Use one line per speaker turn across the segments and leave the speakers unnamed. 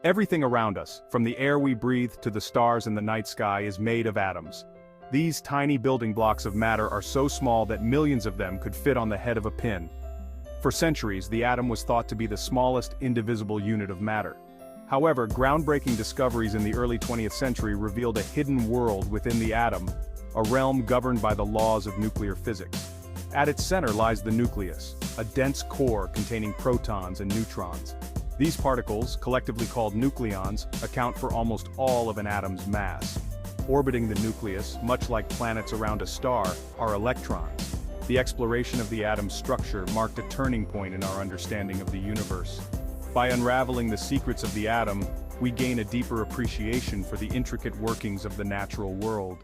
Everything around us, from the air we breathe to the stars in the night sky, is made of atoms. These tiny building blocks of matter are so small that millions of them could fit on the head of a pin. For centuries, the atom was thought to be the smallest indivisible unit of matter. However, groundbreaking discoveries in the early 20th century revealed a hidden world within the atom, a realm governed by the laws of nuclear physics. At its center lies the nucleus, a dense core containing protons and neutrons. These particles, collectively called nucleons, account for almost all of an atom's mass. Orbiting the nucleus, much like planets around a star, are electrons. The exploration of the atom's structure marked a turning point in our understanding of the universe. By unraveling the secrets of the atom, we gain a deeper appreciation for the intricate workings of the natural world.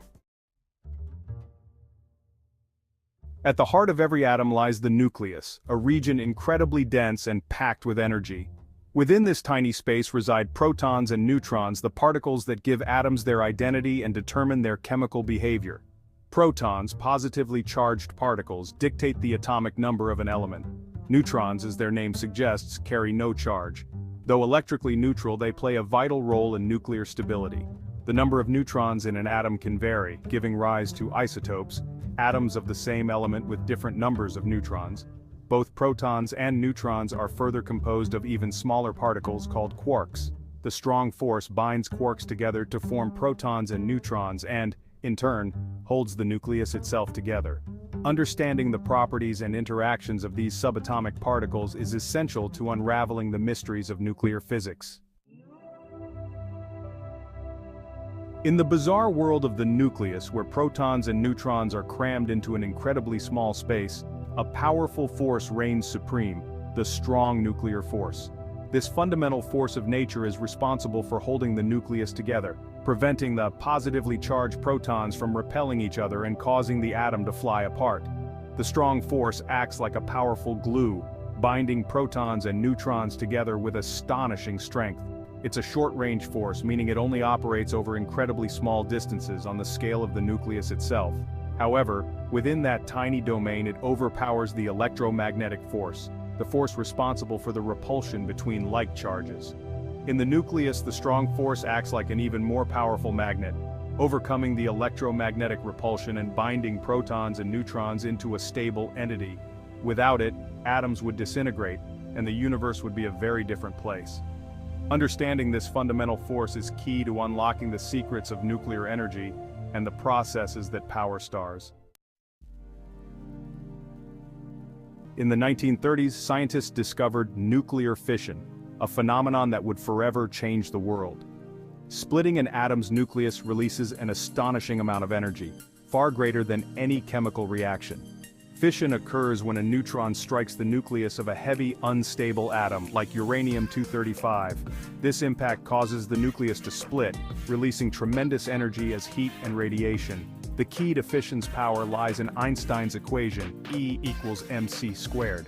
At the heart of every atom lies the nucleus, a region incredibly dense and packed with energy. Within this tiny space reside protons and neutrons, the particles that give atoms their identity and determine their chemical behavior. Protons, positively charged particles, dictate the atomic number of an element. Neutrons, as their name suggests, carry no charge. Though electrically neutral, they play a vital role in nuclear stability. The number of neutrons in an atom can vary, giving rise to isotopes, atoms of the same element with different numbers of neutrons. Both protons and neutrons are further composed of even smaller particles called quarks. The strong force binds quarks together to form protons and neutrons and, in turn, holds the nucleus itself together. Understanding the properties and interactions of these subatomic particles is essential to unraveling the mysteries of nuclear physics. In the bizarre world of the nucleus, where protons and neutrons are crammed into an incredibly small space, a powerful force reigns supreme, the strong nuclear force. This fundamental force of nature is responsible for holding the nucleus together, preventing the positively charged protons from repelling each other and causing the atom to fly apart. The strong force acts like a powerful glue, binding protons and neutrons together with astonishing strength. It's a short-range force, meaning it only operates over incredibly small distances on the scale of the nucleus itself. However, within that tiny domain it overpowers the electromagnetic force, the force responsible for the repulsion between like charges. In the nucleus, the strong force acts like an even more powerful magnet, overcoming the electromagnetic repulsion and binding protons and neutrons into a stable entity. Without it, atoms would disintegrate, and the universe would be a very different place. Understanding this fundamental force is key to unlocking the secrets of nuclear energy and the processes that power stars. In the 1930s, scientists discovered nuclear fission, a phenomenon that would forever change the world. Splitting an atom's nucleus releases an astonishing amount of energy, far greater than any chemical reaction. Fission occurs when a neutron strikes the nucleus of a heavy, unstable atom, like uranium-235. This impact causes the nucleus to split, releasing tremendous energy as heat and radiation. The key to fission's power lies in Einstein's equation, E equals mc squared.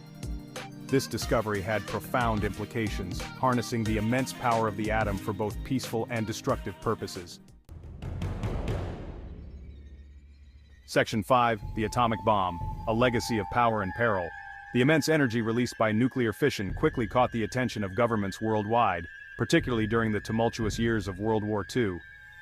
This discovery had profound implications, harnessing the immense power of the atom for both peaceful and destructive purposes. Section 5, the atomic bomb, a legacy of power and peril. The immense energy released by nuclear fission quickly caught the attention of governments worldwide, particularly during the tumultuous years of World War II.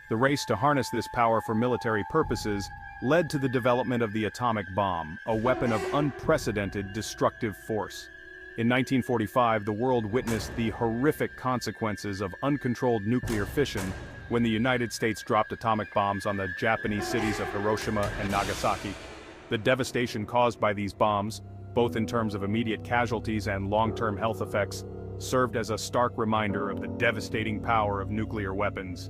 The race to harness this power for military purposes led to the development of the atomic bomb, a weapon of unprecedented destructive force. In 1945, the world witnessed the horrific consequences of uncontrolled nuclear fission when the United States dropped atomic bombs on the Japanese cities of Hiroshima and Nagasaki. The devastation caused by these bombs, both in terms of immediate casualties and long-term health effects, served as a stark reminder of the devastating power of nuclear weapons.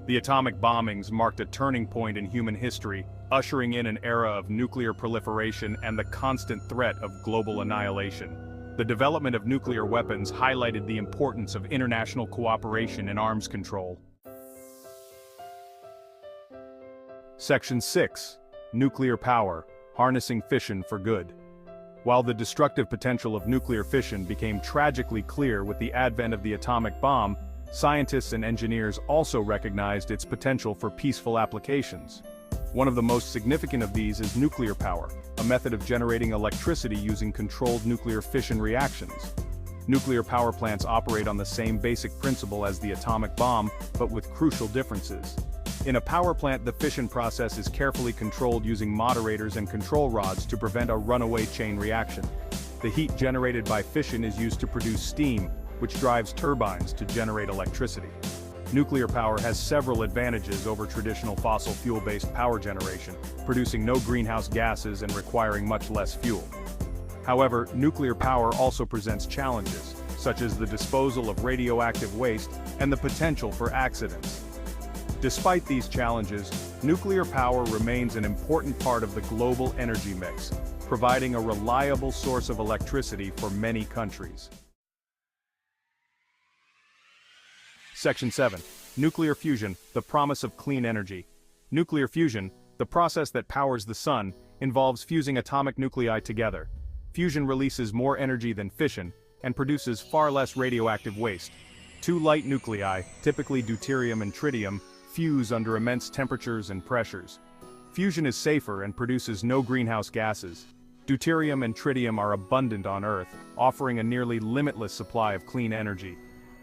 The atomic bombings marked a turning point in human history, ushering in an era of nuclear proliferation and the constant threat of global annihilation. The development of nuclear weapons highlighted the importance of international cooperation in arms control. Section 6. Nuclear power, harnessing fission for good. While the destructive potential of nuclear fission became tragically clear with the advent of the atomic bomb, scientists and engineers also recognized its potential for peaceful applications. One of the most significant of these is nuclear power, a method of generating electricity using controlled nuclear fission reactions. Nuclear power plants operate on the same basic principle as the atomic bomb, but with crucial differences. In a power plant, the fission process is carefully controlled using moderators and control rods to prevent a runaway chain reaction. The heat generated by fission is used to produce steam, which drives turbines to generate electricity. Nuclear power has several advantages over traditional fossil fuel-based power generation, producing no greenhouse gases and requiring much less fuel. However, nuclear power also presents challenges, such as the disposal of radioactive waste and the potential for accidents. Despite these challenges, nuclear power remains an important part of the global energy mix, providing a reliable source of electricity for many countries. Section 7. Nuclear fusion, the promise of clean energy. Nuclear fusion, the process that powers the sun, involves fusing atomic nuclei together. Fusion releases more energy than fission, and produces far less radioactive waste. Two light nuclei, typically deuterium and tritium, fuse under immense temperatures and pressures. Fusion is safer and produces no greenhouse gases. Deuterium and tritium are abundant on Earth, offering a nearly limitless supply of clean energy.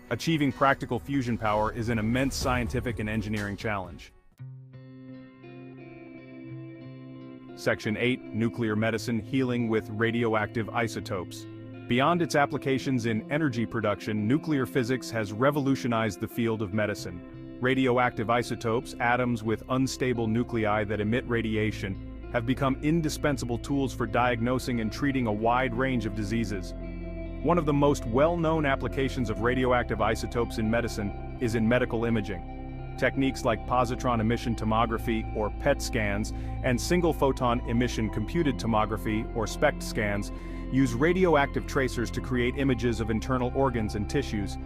Achieving practical fusion power is an immense scientific and engineering challenge. Section 8. Nuclear medicine, healing with radioactive isotopes. Beyond its applications in energy production, nuclear physics has revolutionized the field of medicine. Radioactive isotopes, atoms with unstable nuclei that emit radiation, have become indispensable tools for diagnosing and treating a wide range of diseases. One of the most well-known applications of radioactive isotopes in medicine is in medical imaging. Techniques like positron emission tomography, or PET scans, and single-photon emission computed tomography, or SPECT scans, use radioactive tracers to create images of internal organs and tissues.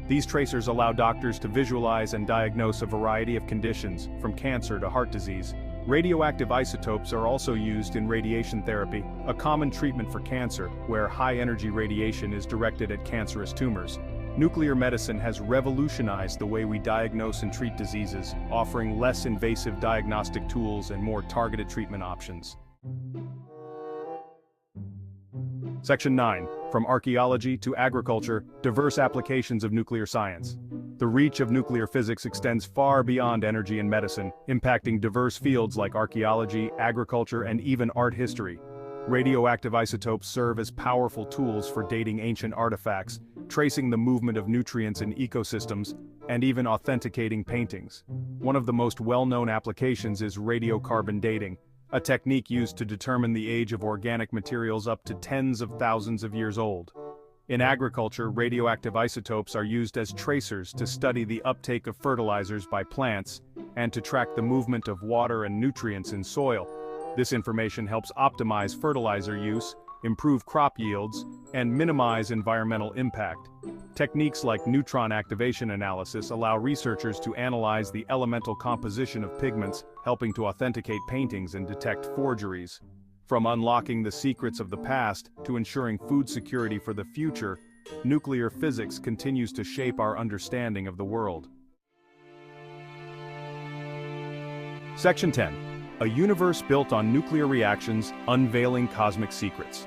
These tracers allow doctors to visualize and diagnose a variety of conditions, from cancer to heart disease. Radioactive isotopes are also used in radiation therapy, a common treatment for cancer, where high-energy radiation is directed at cancerous tumors. Nuclear medicine has revolutionized the way we diagnose and treat diseases, offering less invasive diagnostic tools and more targeted treatment options. Section 9. From archaeology to agriculture, diverse applications of nuclear science. The reach of nuclear physics extends far beyond energy and medicine, impacting diverse fields like archaeology, agriculture, and even art history. Radioactive isotopes serve as powerful tools for dating ancient artifacts, tracing the movement of nutrients in ecosystems, and even authenticating paintings. One of the most well-known applications is radiocarbon dating, a technique used to determine the age of organic materials up to tens of thousands of years old. In agriculture, radioactive isotopes are used as tracers to study the uptake of fertilizers by plants and to track the movement of water and nutrients in soil. This information helps optimize fertilizer use, improve crop yields, and minimize environmental impact. Techniques like neutron activation analysis allow researchers to analyze the elemental composition of pigments, helping to authenticate paintings and detect forgeries. From unlocking the secrets of the past to ensuring food security for the future, nuclear physics continues to shape our understanding of the world. Section 10. A universe built on nuclear reactions, unveiling cosmic secrets.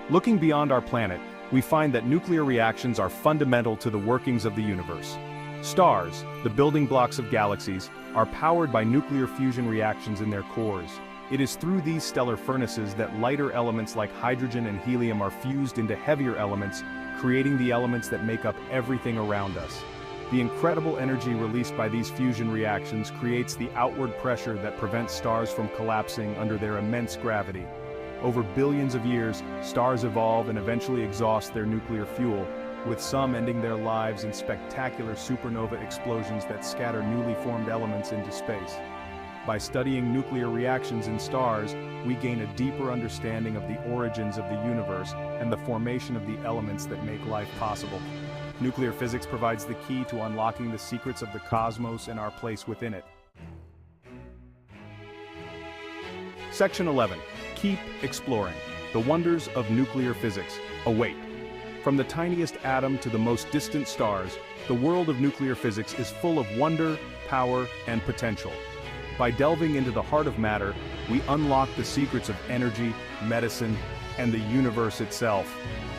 Looking beyond our planet, we find that nuclear reactions are fundamental to the workings of the universe. Stars, the building blocks of galaxies, are powered by nuclear fusion reactions in their cores. It is through these stellar furnaces that lighter elements like hydrogen and helium are fused into heavier elements, creating the elements that make up everything around us. The incredible energy released by these fusion reactions creates the outward pressure that prevents stars from collapsing under their immense gravity. Over billions of years, stars evolve and eventually exhaust their nuclear fuel, with some ending their lives in spectacular supernova explosions that scatter newly formed elements into space. By studying nuclear reactions in stars, we gain a deeper understanding of the origins of the universe and the formation of the elements that make life possible. Nuclear physics provides the key to unlocking the secrets of the cosmos and our place within it. Section 11. Keep exploring. The wonders of nuclear physics await. From the tiniest atom to the most distant stars, the world of nuclear physics is full of wonder, power, and potential. By delving into the heart of matter, we unlock the secrets of energy, medicine, and the universe itself.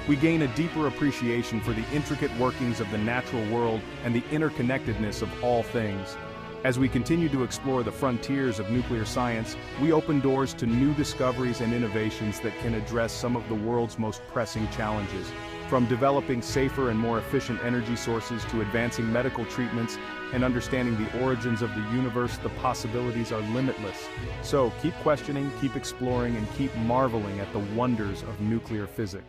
We gain a deeper appreciation for the intricate workings of the natural world and the interconnectedness of all things. As we continue to explore the frontiers of nuclear science, we open doors to new discoveries and innovations that can address some of the world's most pressing challenges. From developing safer and more efficient energy sources to advancing medical treatments and understanding the origins of the universe, the possibilities are limitless. So keep questioning, keep exploring, and keep marveling at the wonders of nuclear physics.